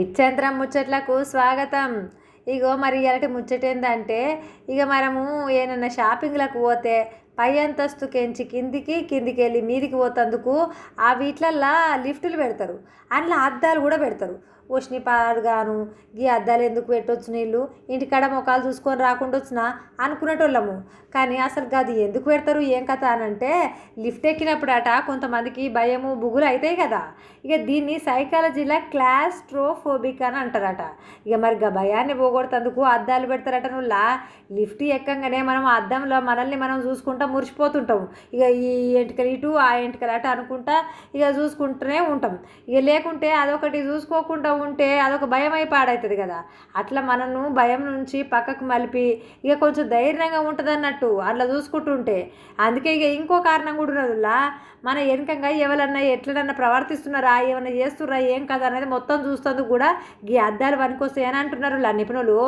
ఇచ్చంత్రం ముచ్చట్లకు స్వాగతం. ఇగో మరి ఇలాంటి ముచ్చట ఏంటంటే, ఇక మనము ఏమన్నా షాపింగ్లకు పోతే పై అంతస్తుకెంచి కిందికి వెళ్ళి మీదికి పోతందుకు ఆ వీటిలల్లా లిఫ్టులు పెడతారు. అందులో అద్దాలు కూడా పెడతారు. ఉష్ణి పాడుగాను గీ అద్దాలు ఎందుకు పెట్టొచ్చు నీళ్ళు ఇంటికాడ మొఖాలు చూసుకొని రాకుండా వచ్చినా అనుకునేటోళ్ళము. కానీ అసలు గది ఎందుకు పెడతారు ఏం కథ అనంటే, లిఫ్ట్ ఎక్కినప్పుడట కొంతమందికి భయము బుగులు అవుతాయి కదా. ఇక దీన్ని సైకాలజీలో క్లాస్ట్రోఫోబిక్ అని అంటారట. ఇక మరి భయాన్ని పోగొడుతందుకు అద్దాలు పెడతారట. నువ్వులా లిఫ్ట్ ఎక్కంగానే మనం ఆ అద్దంలో మనల్ని మనం చూసుకుంటా మురిసిపోతుంటాం. ఇక ఈ ఎంటికలు ఇటు ఆ ఎంటికలు అటు అనుకుంటా ఇక చూసుకుంటూనే ఉంటాం. ఇక లేకుంటే అదొకటి చూసుకోకుండా ఉంటే అదొక భయం అయి పాడవుతుంది కదా. అట్లా మనను భయం నుంచి పక్కకు మలిపి ఇక కొంచెం ధైర్యంగా ఉంటుంది అన్నట్టు అట్లా చూసుకుంటుంటే. అందుకే ఇక ఇంకో కారణం కూడా ఉన్నదిలా, మన వెనకంగా ఎవరన్నా ఎట్లనన్నా ప్రవర్తిస్తున్నారా ఏమన్నా చేస్తున్నారా ఏం కదా అనేది మొత్తం చూస్తేందుకు కూడా ఈ అద్దాలు పనికొస్తాయని అంటున్నారు నిపుణులు.